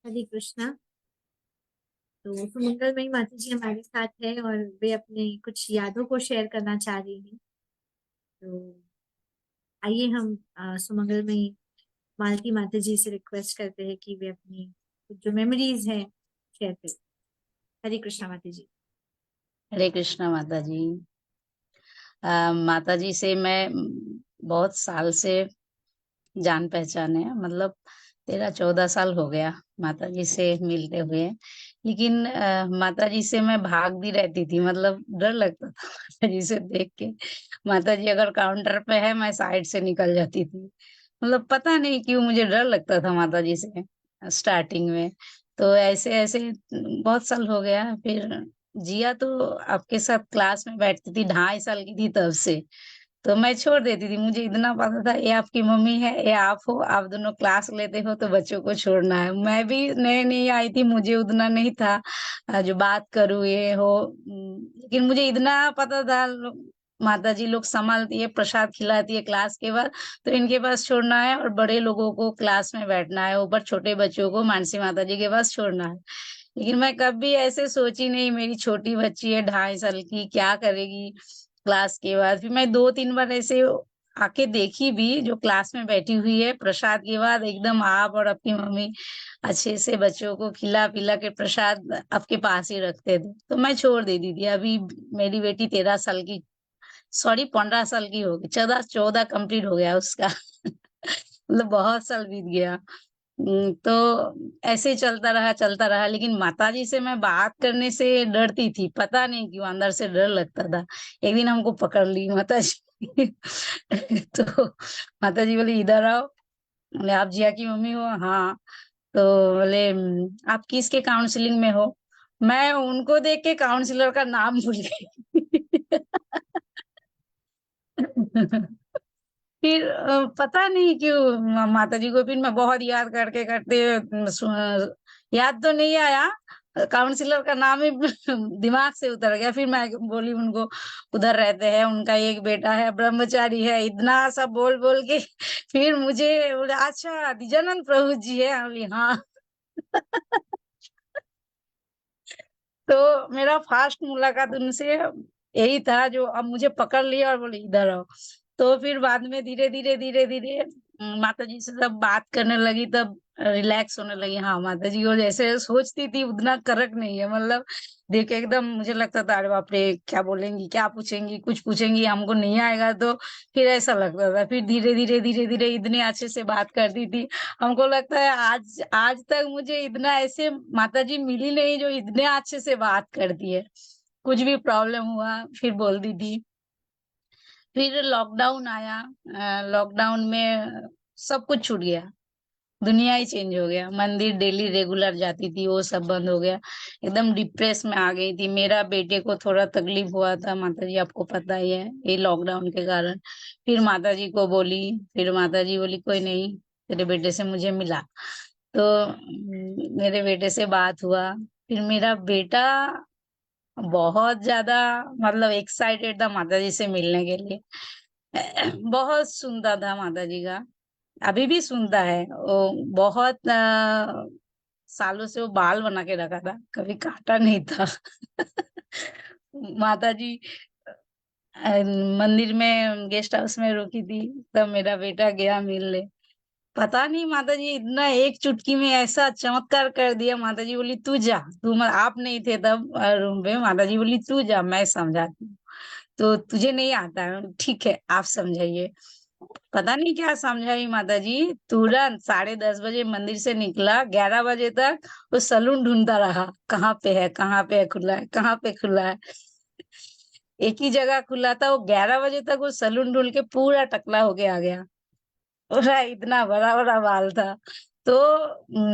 हरे कृष्णा। तो सुमंगल मई माता जी हमारे साथ है और वे अपने कुछ यादों को शेयर करना चाह रही हैं। तो आइए हम सुमंगल मई मालती माता जी से रिक्वेस्ट करते हैं कि वे अपनी कुछ जो मेमोरीज हैं शेयर करें। हरे कृष्णा माता जी। हरे कृष्णा माता जी। माता जी से मैं बहुत साल से जान पहचान है, मतलब 13-14 साल हो गया माता जी से मिलते हुए। लेकिन माता जी से मैं भागती रहती थी, मतलब डर लगता था माता जी से देख के। माता जी अगर काउंटर पे है, मैं साइड से निकल जाती थी। मतलब पता नहीं क्यों मुझे डर लगता था माता जी से स्टार्टिंग में। तो ऐसे ऐसे बहुत साल हो गया। फिर जिया तो आपके साथ क्लास में बैठती थी, 2.5 साल की थी तब से। तो मैं छोड़ देती थी, मुझे इतना पता था ये आपकी मम्मी है, ये आप हो, आप दोनों क्लास लेते हो तो बच्चों को छोड़ना है। मैं भी नई नई आई थी, मुझे उतना नहीं था जो बात करूँ ये हो। लेकिन मुझे इतना पता था माता जी लोग संभालती है, प्रसाद खिलाती है क्लास के बाद, तो इनके पास छोड़ना है और बड़े लोगों को क्लास में बैठना है, ऊपर छोटे बच्चों को मानसी माता जी के पास छोड़ना है। लेकिन मैं कभी ऐसे सोची नहीं, मेरी छोटी बच्ची है 2.5 साल की, क्या करेगी क्लास के बाद। फिर मैं 2-3 बार ऐसे आके देखी भी, जो क्लास में बैठी हुई है प्रसाद के बाद एकदम आप और आपकी मम्मी अच्छे से बच्चों को खिला पिला के प्रसाद आपके पास ही रखते थे। तो मैं छोड़ देती थी। अभी मेरी बेटी 13 साल की, सॉरी 15 साल की हो गई, 14 14 कंप्लीट हो गया उसका। मतलब बहुत साल बीत गया। तो ऐसे चलता रहा। लेकिन माताजी से मैं बात करने से डरती थी, पता नहीं क्यों अंदर से डर लगता था। एक दिन हमको पकड़ ली माताजी। तो माताजी बोले इधर आओ। बोले आप जिया की मम्मी हो? हाँ। तो बोले आप किसके काउंसलिंग में हो? मैं उनको देख के काउंसलर का नाम भूल गई। फिर पता नहीं क्यों माता जी को फिर मैं बहुत याद करके करते याद तो नहीं आया। काउंसलर का नाम ही दिमाग से उतर गया। फिर मैं बोली उनको उधर रहते हैं, उनका एक बेटा है, ब्रह्मचारी है, इतना सब बोल बोल के। फिर मुझे बोले अच्छा द्विजानंद प्रभु जी है? मैं बोली हाँ। तो मेरा फर्स्ट मुलाकात उनसे यही था, जो अब मुझे पकड़ लिया और बोले इधर आओ। तो फिर बाद में धीरे धीरे धीरे धीरे माता जी से जब बात करने लगी तब रिलैक्स होने लगी। हाँ माता जी को जैसे सोचती थी उतना करेक्ट नहीं है, मतलब देख के एकदम मुझे लगता था अरे बाप रे क्या बोलेंगी, क्या पूछेंगी, कुछ पूछेंगी हमको नहीं आएगा तो। फिर ऐसा लगता था। फिर धीरे धीरे इतने अच्छे से बात करती थी। हमको लगता है आज आज तक मुझे इतना ऐसे माताजी मिली नहीं जो इतने अच्छे से बात करती है। कुछ भी प्रॉब्लम हुआ फिर बोलती थी। फिर लॉकडाउन आया। लॉकडाउन में सब कुछ छूट गया, दुनिया ही चेंज हो गया। मंदिर डेली रेगुलर जाती थी, वो सब बंद हो गया। एकदम डिप्रेस में आ गई थी। मेरा बेटे को थोड़ा तकलीफ हुआ था माता जी, आपको पता ही है, ये लॉकडाउन के कारण। फिर माता जी को बोली। फिर माता जी बोली कोई नहीं, तेरे बेटे से मुझे मिला। तो मेरे बेटे से बात हुआ। फिर मेरा बेटा बहुत ज्यादा, मतलब एक्साइटेड था माता जी से मिलने के लिए। बहुत सुनता था माता जी का, अभी भी सुनता है वो। बहुत सालों से वो बाल बना के रखा था, कभी काटा नहीं था। माता जी अ, मंदिर में गेस्ट हाउस में रुकी थी, तब मेरा बेटा गया मिलने। पता नहीं माता जी इतना एक चुटकी में ऐसा चमत्कार कर दिया। माता जी बोली तू जा, आप नहीं थे तब रूम में। माता जी बोली तू जा, मैं समझाती हूँ। तो तुझे नहीं आता है, ठीक है आप समझाइए। पता नहीं क्या समझाई माता जी। तुरंत 10:30 बजे मंदिर से निकला, 11 बजे तक वो सलून ढूंढता रहा, कहाँ पे है, कहाँ पे है, खुला है, कहाँ पे खुला है। एक ही जगह खुला था, वो 11 बजे तक वो सलून ढूंढ के पूरा टकला होके आ गया। पूरा इतना बड़ा बड़ा बाल था। तो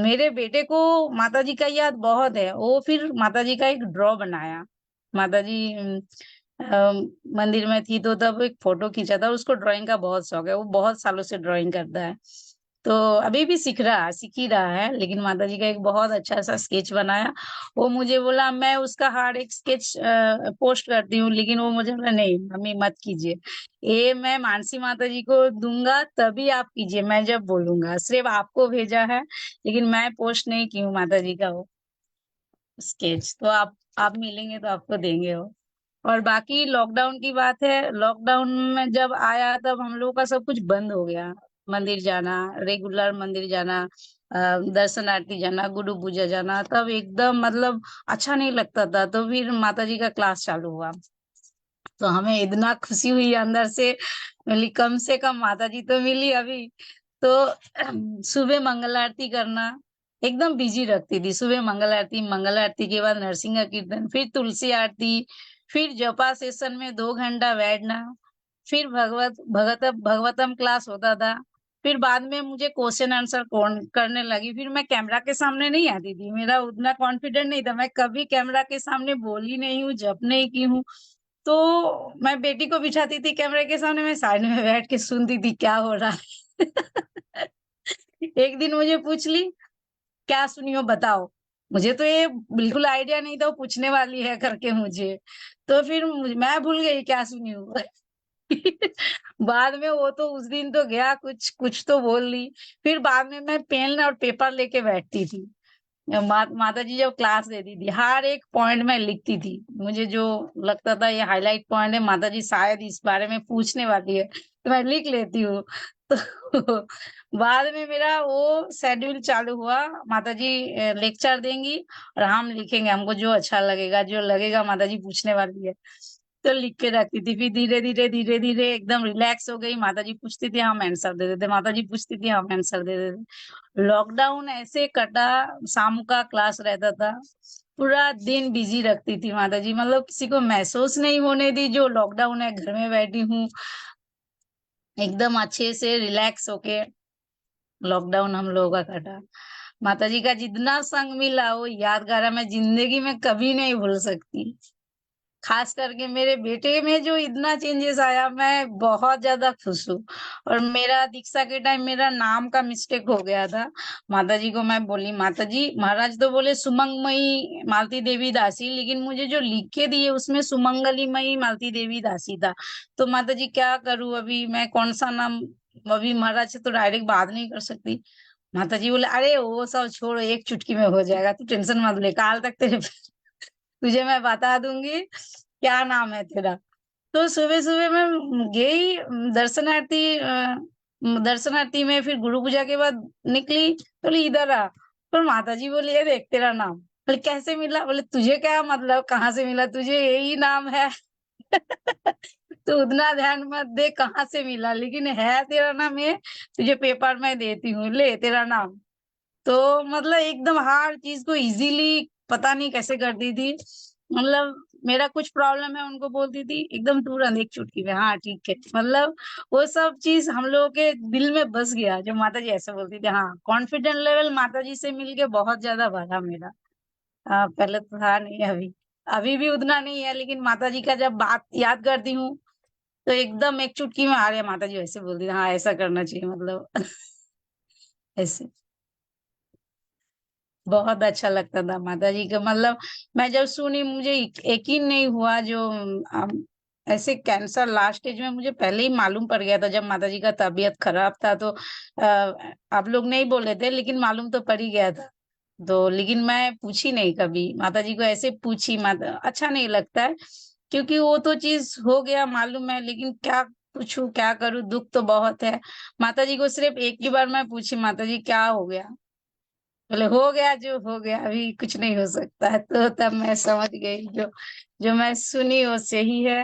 मेरे बेटे को माताजी का याद बहुत है। वो फिर माताजी का एक ड्रॉ बनाया। माताजी मंदिर में थी तो तब एक फोटो खींचा था। उसको ड्राइंग का बहुत शौक है, वो बहुत सालों से ड्राइंग करता है। तो अभी भी सीख ही रहा है, लेकिन माता जी का एक बहुत अच्छा सा स्केच बनाया। वो मुझे बोला मैं उसका हर एक स्केच पोस्ट करती हूँ, लेकिन वो मुझे बोला नहीं मम्मी मत कीजिए, ये मैं मानसी माता जी को दूंगा तभी आप कीजिए, मैं जब बोलूंगा, सिर्फ आपको भेजा है, लेकिन मैं पोस्ट नहीं की हूँ माता जी का वो स्केच। तो आप मिलेंगे तो आपको देंगे वो। और बाकी लॉकडाउन की बात है, लॉकडाउन में जब आया तब हम लोगों का सब कुछ बंद हो गया। मंदिर जाना, रेगुलर मंदिर जाना, दर्शनार्थी जाना, गुरु पूजा जाना, तब एकदम मतलब अच्छा नहीं लगता था। तो फिर माता जी का क्लास चालू हुआ, तो हमें इतना खुशी हुई अंदर से, बोली कम से कम माता जी तो मिली अभी। तो सुबह मंगल आरती करना एकदम बिजी रखती थी। सुबह मंगल आरती के बाद नरसिंह का कीर्तन, फिर तुलसी आरती, फिर जपा सेशन में 2 घंटा बैठना, फिर भगवतम क्लास होता था। फिर बाद में मुझे क्वेश्चन आंसर कौन करने लगी, फिर मैं कैमरा के सामने नहीं आती थी, मेरा उतना कॉन्फिडेंट नहीं था, मैं कभी कैमरा के सामने बोली नहीं हूँ, जप नहीं की हूँ। तो मैं बेटी को बिठाती थी कैमरे के सामने, मैं साइड में बैठ के सुनती थी क्या हो रहा है। एक दिन मुझे पूछ ली क्या सुनी हो बताओ, मुझे तो ये बिल्कुल आइडिया नहीं था वो पूछने वाली है करके मुझे। तो फिर मैं भूल गई क्या सुनी हूँ। बाद में वो तो उस दिन तो गया, कुछ कुछ तो बोल ली। फिर बाद में मैं पेन और पेपर लेके बैठती थी। माता जी जब क्लास देती थी हर एक पॉइंट में लिखती थी, मुझे जो लगता था ये हाईलाइट पॉइंट है, माता जी शायद इस बारे में पूछने वाली है, तो मैं लिख लेती हूँ। तो बाद में मेरा वो शेड्यूल चालू हुआ, माता जी लेक्चर देंगी और हम लिखेंगे, हमको जो अच्छा लगेगा, जो लगेगा माता जी पूछने वाली है तो लिख के रखती थी। फिर धीरे धीरे एकदम रिलैक्स हो गई, माता जी पूछती थी हम आंसर दे देते, माता जी पूछती थी हम आंसर दे देते। लॉकडाउन ऐसे कटा, शाम का क्लास रहता था, पूरा दिन बिजी रखती थी माता जी, मतलब किसी को महसूस नहीं होने दी जो लॉकडाउन है, घर में बैठी हूँ। एकदम अच्छे से रिलैक्स होके लॉकडाउन हम लोगों का कटा। माता जी का जितना संग मिला वो यादगार है, मैं जिंदगी में कभी नहीं भूल सकती। खास करके मेरे बेटे में जो इतना चेंजेस आया, मैं बहुत ज्यादा खुश हूँ। और मेरा दीक्षा के टाइम मेरा नाम का मिस्टेक हो गया था, माता जी को मैं बोली माता जी, महाराज तो बोले सुमंगमयी मालती देवी दासी, लेकिन मुझे जो लिख के दिए उसमें सुमंगलीमयी मालती देवी दासी था। तो माता जी क्या करूँ अभी, मैं कौन सा नाम, अभी महाराज से तो डायरेक्ट बात नहीं कर सकती। माता जी बोले अरे वो सब छोड़ो, एक चुटकी में हो जाएगा, तू टेंशन मत ले, काल तक तेरे तुझे मैं बता दूंगी क्या नाम है तेरा। तो सुबह सुबह मैं गई दर्शनार्थी में, फिर गुरु पूजा के बाद निकली, बोली इधर आ। पर माता जी बोली ये देख तेरा नाम। बोले कैसे मिला, बोले तुझे क्या मतलब कहाँ से मिला, तुझे यही नाम है। तो उतना ध्यान मत दे कहाँ से मिला, लेकिन है तेरा नाम ये, तुझे पेपर में देती हूँ, ले तेरा नाम। तो मतलब एकदम हर चीज को इजीली पता नहीं कैसे करती थी। मतलब मेरा कुछ प्रॉब्लम है उनको बोलती थी, एकदम तुरंत एक चुटकी में हाँ ठीक है, मतलब वो सब चीज हम लोगों के दिल में बस गया जो माता जी ऐसे बोलती थी। हाँ, कॉन्फिडेंट लेवल माता जी से मिलके बहुत ज्यादा बढ़ा मेरा। पहले तो था नहीं, अभी अभी भी उतना नहीं है, लेकिन माता जी का जब बात याद करती हूँ तो एकदम एक चुटकी में आ रही है, माता जी ऐसे बोलती थी हाँ ऐसा करना चाहिए, मतलब ऐसे बहुत अच्छा लगता था माता जी का। मतलब मैं जब सुनी मुझे यकीन नहीं हुआ, जो ऐसे कैंसर लास्ट स्टेज में मुझे पहले ही मालूम पड़ गया था जब माता जी का तबीयत खराब था। तो आप लोग नहीं बोले थे लेकिन मालूम तो पड़ ही गया था। तो लेकिन मैं पूछी नहीं कभी माता जी को, ऐसे पूछी माता, अच्छा नहीं लगता है क्योंकि वो तो चीज हो गया मालूम है, लेकिन क्या पूछूं क्या करूं, दुख तो बहुत है। माता जी को सिर्फ एक ही बार मैं पूछी माता जी क्या हो गया, बोले हो गया जो हो गया, अभी कुछ नहीं हो सकता है। तो तब मैं समझ गई जो जो मैं सुनी वो सही है।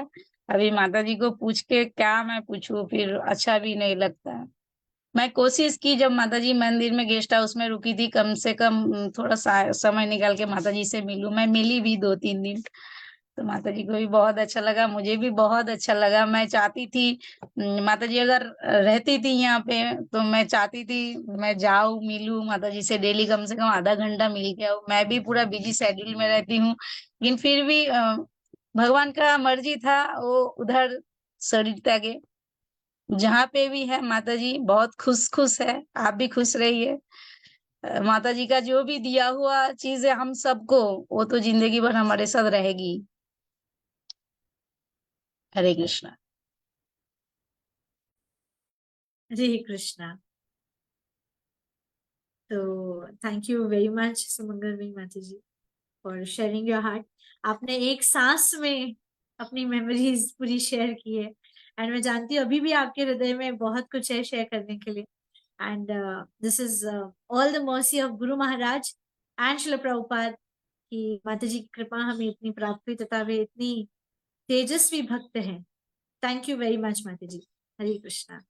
अभी माता जी को पूछ के क्या मैं पूछूं, फिर अच्छा भी नहीं लगता है। मैं कोशिश की जब माता जी मंदिर में गेस्ट हाउस में रुकी थी, कम से कम थोड़ा समय निकाल के माता जी से मिलूं, मैं मिली भी 2-3 दिन। तो माता जी को भी बहुत अच्छा लगा, मुझे भी बहुत अच्छा लगा। मैं चाहती थी माता जी अगर रहती थी यहाँ पे तो मैं चाहती थी मैं जाऊँ मिलूं माता जी से, डेली कम से कम आधा घंटा मिल के आऊं। मैं भी पूरा बिजी शेड्यूल में रहती हूँ, लेकिन फिर भी भगवान का मर्जी था, वो उधर शरीर त्यागे। जहाँ पे भी है माता जी बहुत खुश खुश है, आप भी खुश रहिए। माता जी का जो भी दिया हुआ चीज है हम सबको, वो तो जिंदगी भर हमारे साथ रहेगी। हरे कृष्णा। हरे कृष्णा। तो थैंक यू वेरी मच सुमंगल माता जी फॉर शेयरिंग योर हार्ट। आपने एक सांस में अपनी मेमोरीज पूरी शेयर की है, एंड मैं जानती हूँ अभी भी आपके हृदय में बहुत कुछ है शेयर करने के लिए। And this is all the mercy of Guru Maharaj and शिल प्रभुपाद की माता जी की कृपा हमें इतनी प्राप्त हुई तथा वे इतनी तेजस्वी भक्त हैं। थैंक यू वेरी मच माता जी। हरे कृष्णा।